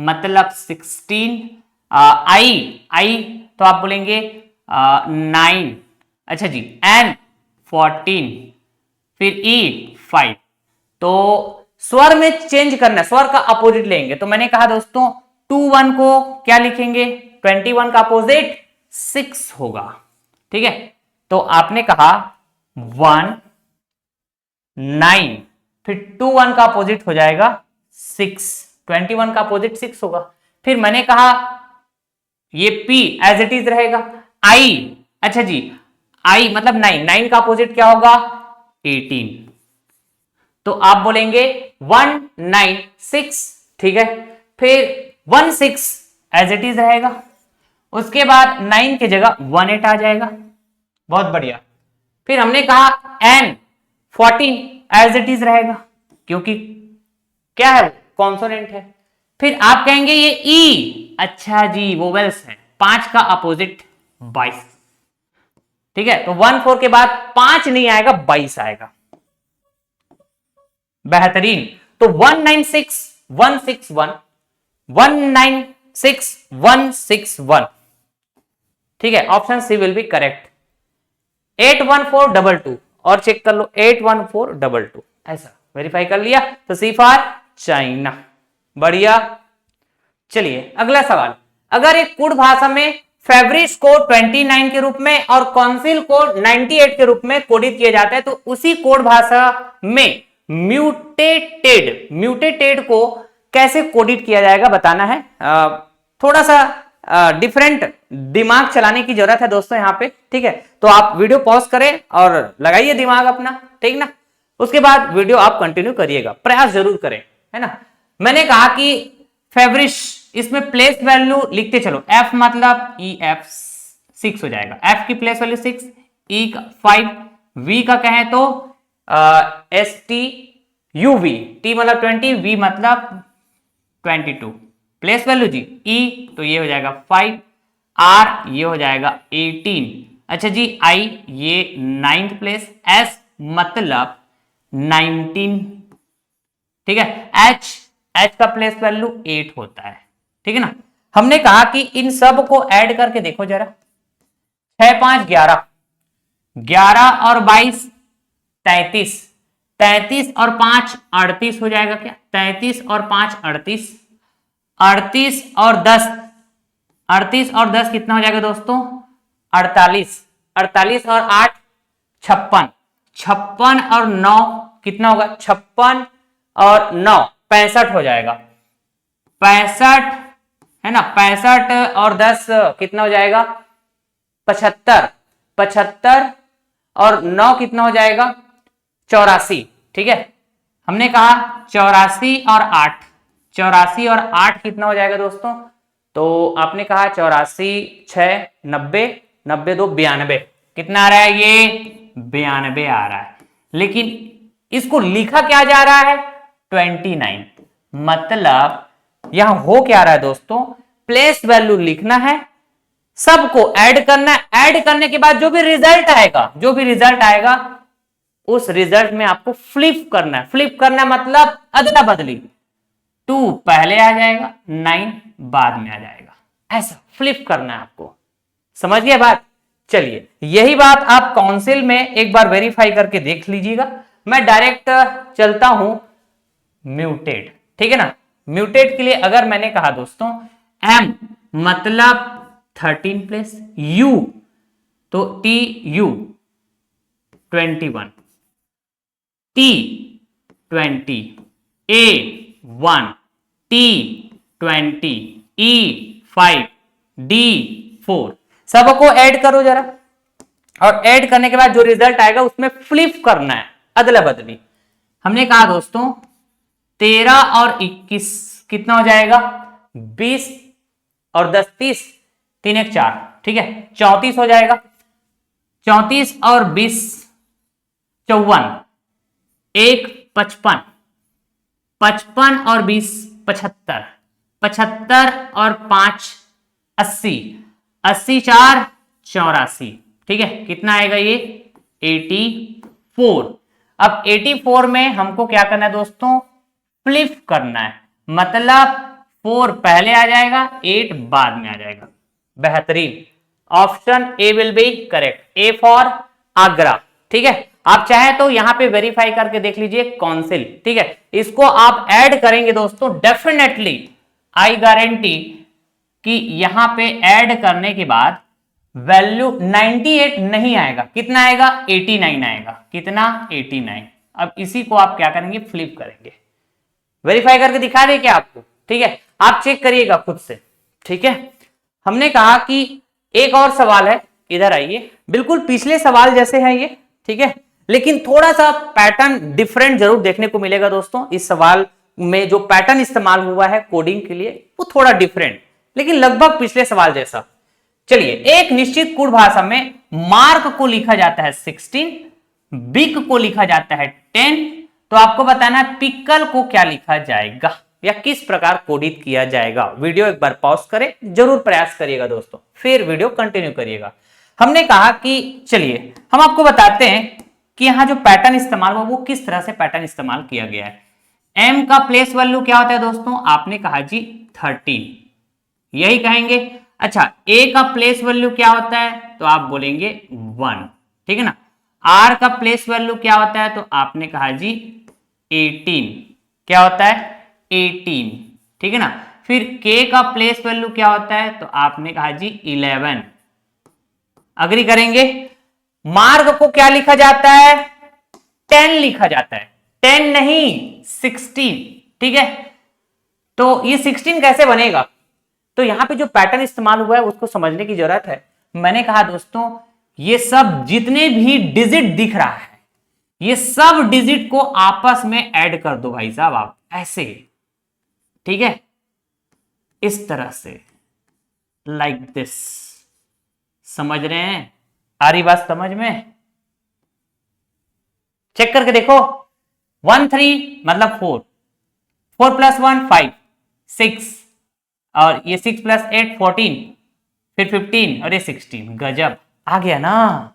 मतलब 16, I तो आप बोलेंगे 9। अच्छा जी, N 14, फिर E 5। तो स्वर में चेंज करना, स्वर का अपोजिट लेंगे। तो मैंने कहा दोस्तों 21 को क्या लिखेंगे? 21 का अपोजिट 6 होगा। ठीक है, तो आपने कहा 1 9, फिर 21 का अपोजिट हो जाएगा 6, 21 का अपोजिट 6 होगा। फिर मैंने कहा ये P एज इट इज रहेगा, I, अच्छा जी I मतलब 9, 9 का अपोजिट क्या होगा? 18। तो आप बोलेंगे 196, ठीक है। फिर 16 एज इट इज रहेगा, उसके बाद 9 की जगह 18 आ जाएगा, बहुत बढ़िया। फिर हमने कहा N 14 एज इट इज रहेगा, क्योंकि क्या है? कॉन्सोनेंट है। फिर आप कहेंगे ये E, अच्छा जी वोवेल्स है, 5 का अपोजिट 22। ठीक है, तो 14 के बाद 5 नहीं आएगा, 22 आएगा। बेहतरीन। तो 196 161, 196 161, ठीक है, option C will be correct. 81422 और चेक कर लो, 81422 ऐसा वेरीफाई कर लिया, तो सी फॉर चाइना। बढ़िया। चलिए अगला सवाल, अगर एक कुड भाषा में फेब्रिस को 29 के रूप में और कॉन्सिल को 98 के रूप में कोडित किया जाता है, तो उसी कोड भाषा में म्यूटेटेड को कैसे कोडित किया जाएगा बताना है। थोड़ा सा डिफरेंट दिमाग चलाने की जरूरत है दोस्तों यहाँ पे, ठीक है। तो आप वीडियो पॉज करें और लगाइए दिमाग अपना, ठीक ना। उसके बाद वीडियो आप कंटिन्यू करिएगा, प्रयास जरूर करें, है ना। मैंने कहा कि फेब्रिस, इसमें प्लेस वैल्यू लिखते चलो, F मतलब EF 6 हो जाएगा, F की प्लेस वैल्यू 6, E का 5, V का कहें तो STUV, T मतलब 20, V मतलब 22, प्लेस वैल्यू जी E, तो ये हो जाएगा 5, R ये हो जाएगा 18, अच्छा जी I ये 9th प्लेस, S मतलब 19, ठीक है। H का प्लेस वैल्यू 8 होता है, ठीक है ना। हमने कहा कि इन सब को ऐड करके देखो जरा, 6 5 11, 11 और 22 33, 33 और 5 38 हो जाएगा क्या? 33 और 5 38, 38 और 10, 38 और 10 कितना हो जाएगा दोस्तों? 48, 48 और 8 56, 56 और 9 कितना होगा? 56 और 9 65 हो जाएगा, 65 है ना, 65 और 10 कितना हो जाएगा? 75, 75 और 9 कितना हो जाएगा? 84, ठीक है। हमने कहा 84 और 8, 84 और 8 कितना हो जाएगा दोस्तों? तो आपने कहा 84 6 90, 90 2 92, कितना आ रहा है? ये 92 आ रहा है, लेकिन इसको लिखा क्या जा रहा है? 29। मतलब यहां हो क्या रहा है दोस्तों? प्लेस वैल्यू लिखना है, सबको ऐड करना है, ऐड करने के बाद जो भी रिजल्ट आएगा, जो भी रिजल्ट आएगा उस रिजल्ट में आपको फ्लिप करना है। फ्लिप करना मतलब अदला बदली, 2 पहले आ जाएगा, 9 बाद में आ जाएगा, ऐसा फ्लिप करना है आपको। समझ गए बात? चलिए, यही बात आप काउंसिल में एक बार वेरीफाई करके देख लीजिएगा। मैं डायरेक्ट चलता हूं म्यूटेड, ठीक है ना। म्यूटेड के लिए अगर मैंने कहा दोस्तों m मतलब 13 प्लस u, तो T U 21, T 20, a 1, T 20, e 5, d 4, सबको ऐड करो जरा, और ऐड करने के बाद जो रिजल्ट आएगा उसमें फ्लिप करना है, अदला बदली। हमने कहा दोस्तों 13 और 21 कितना हो जाएगा? 20 और 10 30, 3 1 4, ठीक है, 34 हो जाएगा। 34 और 20 54, 1 55, 55 और 20 75, 75 और 5 80, 80 4 84, ठीक है, कितना आएगा ये? 84। अब 84 में हमको क्या करना है दोस्तों? फ्लिप करना है, मतलब 4 पहले आ जाएगा, 8 बाद में आ जाएगा। बेहतरीन, option A will be correct, A for Agra, ठीक है। आप चाहे तो यहां पे वेरीफाई करके देख लीजिए काउंसिल, ठीक है। इसको आप ऐड करेंगे दोस्तों, डेफिनेटली आई गारंटी कि यहां पे ऐड करने के बाद वैल्यू 98 नहीं आएगा, कितना आएगा? 89 आएगा, कितना? 89। अब इसी को आप क्या करेंगे? फ्लिप करेंगे। वेरीफाई करके दिखा दे क्या आपको? ठीक है, आप चेक करिएगा खुद से, ठीक है। हमने कहा कि एक और सवाल है, इधर आइए, बिल्कुल पिछले सवाल जैसे है ये, ठीक है, लेकिन थोड़ा सा पैटर्न डिफरेंट जरूर देखने को मिलेगा दोस्तों। इस सवाल में जो पैटर्न इस्तेमाल हुआ है कोडिंग के लिए वो थोड़ा डिफरेंट, लेकिन लगभग पिछले सवाल जैसा। चलिए, एक निश्चित कुड़ भाषा में मार्क को लिखा जाता है 16, बिक को लिखा जाता है 10, तो आपको बताना है पिकल को क्या लिखा जाएगा या किस प्रकार कोडित किया जाएगा। वीडियो एक बार पॉज करें, जरूर प्रयास करिएगा दोस्तों, फिर वीडियो कंटिन्यू करिएगा। हमने कहा कि चलिए हम आपको बताते हैं कि यहां जो पैटर्न इस्तेमाल हुआ वो किस तरह से पैटर्न इस्तेमाल किया गया है। m का प्लेस वैल्यू क्या होता है दोस्तों? आपने कहा जी 13, यही कहेंगे। अच्छा, a का प्लेस वैल्यू क्या होता है? तो आप बोलेंगे 1, ठीक है ना। r का प्लेस वैल्यू क्या होता है? तो आपने कहा जी 18, क्या होता है? 18, ठीक है ना। फिर k का प्लेस वैल्यू क्या होता है? तो आपने कहा जी 11, अग्री करेंगे। मार्ग को क्या लिखा जाता है? 10 लिखा जाता है, 10 नहीं 16, ठीक है। तो ये 16 कैसे बनेगा? तो यहां पे जो पैटर्न इस्तेमाल हुआ है उसको समझने की जरूरत है। मैंने कहा दोस्तों ये सब जितने भी डिजिट दिख रहा है, ये सब डिजिट को आपस में ऐड कर दो भाई साहब, आप ऐसे, ठीक है, इस तरह से, लाइक दिस। समझ रहे हैं? आ रही बात समझ में? चेक करके देखो। 1 3 मतलब 4, 4 + 1 5 6, और ये 6 + 8 14, फिर 15 और ये 16। गजब, आ गया ना,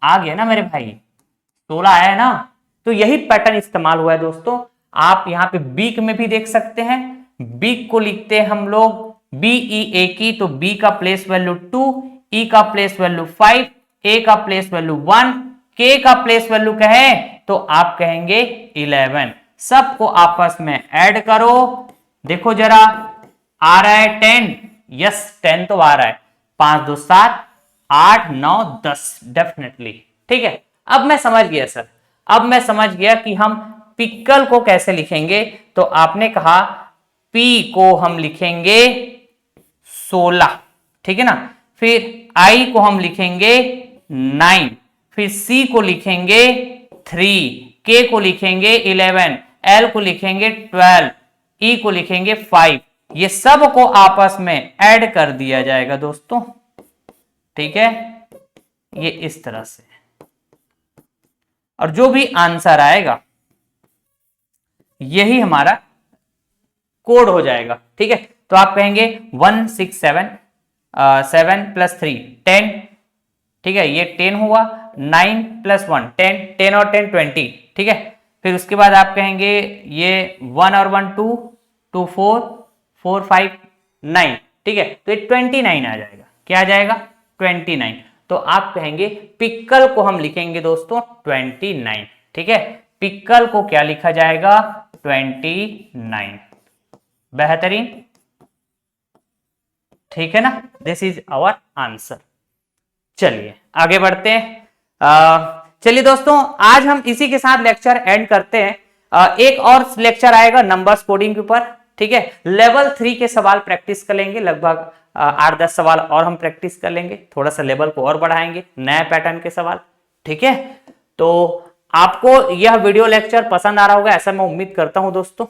आ गया ना मेरे भाई, 16 आया ना। तो यही पैटर्न इस्तेमाल हुआ है दोस्तों। आप यहां पे बीक में भी देख सकते हैं, बीक को लिखते हैं हम लोग BEA की, तो B का प्लेस वैल्यू 2, E का प्लेस वैल्यू 5, A का प्लेस वैल्यू 1, k का प्लेस वैल्यू कहें तो आप कहेंगे 11। सबको आपस में ऐड करो, देखो जरा आ रहा है 10, यस 10 तो आ रहा है, 5 2 7 8 9 10 डेफिनेटली। ठीक है, अब मैं समझ गया सर, अब मैं समझ गया कि हम पिक्कल को कैसे लिखेंगे। तो आपने कहा p को हम लिखेंगे 16, ठीक है ना, फिर i को हम लिखेंगे 9, फिर c को लिखेंगे 3, k को लिखेंगे 11, l को लिखेंगे 12, e को लिखेंगे 5। ये सब को आपस में ऐड कर दिया जाएगा दोस्तों, ठीक है, ये इस तरह से, और जो भी आंसर आएगा यही हमारा कोड हो जाएगा। ठीक है, तो आप कहेंगे 167 7 + 3 10, ठीक है, ये 10 हुआ, 9 + 1 10, 10 और 10 20, ठीक है। फिर उसके बाद आप कहेंगे ये 1 और 1 2 2 4 4 5 9, ठीक है, तो ये 29 आ जाएगा। क्या आ जाएगा? 29। तो आप कहेंगे पिक्कल को हम लिखेंगे दोस्तों 29, ठीक है, पिक्कल को क्या लिखा जाएगा? 29। बेहतरीन, ठीक है ना, दिस इज आवर आंसर। चलिए आगे बढ़ते हैं। चलिए दोस्तों, आज हम इसी के साथ लेक्चर एंड करते हैं। एक और लेक्चर आएगा नंबर्स कोडिंग के ऊपर, ठीक है, लेवल 3 के सवाल प्रैक्टिस कर लेंगे, लगभग 8-10 सवाल और हम प्रैक्टिस कर लेंगे, थोड़ा सा लेवल को और बढ़ाएंगे, नए पैटर्न के सवाल, ठीक है। तो आपको यह वीडियो लेक्चर पसंद आ रहा होगा ऐसा मैं उम्मीद करता हूं दोस्तों,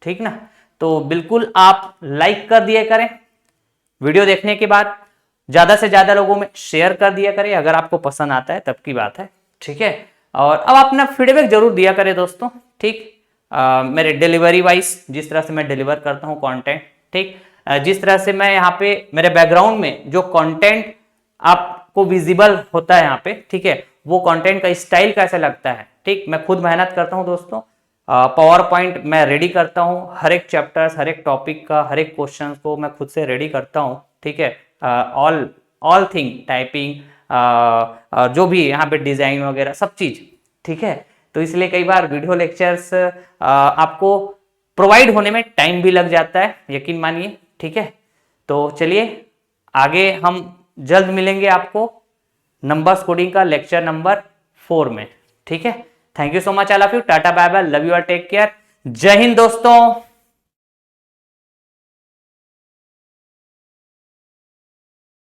ठीक ना। तो बिल्कुल आप लाइक कर दिया करें, वीडियो देखने के बाद ज्यादा से ज्यादा लोगों में शेयर कर दिया करें, अगर आपको पसंद आता है तब की बात है, ठीक है। और अब अपना फीडबैक जरूर दिया करें दोस्तों, ठीक, मेरे डिलीवरी वाइज जिस तरह से मैं डिलीवर करता हूं कंटेंट, ठीक, जिस तरह से मैं यहाँ पे मेरे बैकग्राउंड में जो कंटेंट आपको विजिबल होता है यहाँ पे, ठीक है, वो कंटेंट का स्टाइल कैसा लगता है, ठीक, मैं खुद मेहनत करता हूँ दोस्तों, पावर पॉइंट मैं रेडी करता हूँ, हर एक चैप्टर्स, हर एक टॉपिक का, हर एक क्वेश्चन को मैं खुद से रेडी करता हूँ, ठीक है, ऑल थिंग टाइपिंग, जो भी यहाँ पे डिजाइन वगैरह सब चीज, ठीक है। तो इसलिए कई बार वीडियो लेक्चर्स आपको प्रोवाइड होने में टाइम भी लग जाता है, यकीन मानिए, ठीक है। तो चलिए आगे हम जल्द मिलेंगे आपको नंबर्स कोडिंग का लेक्चर नंबर 4 में, ठीक है। Thank you so much all of you, tata bye bye, love you और टेक केयर, जय हिंद दोस्तों।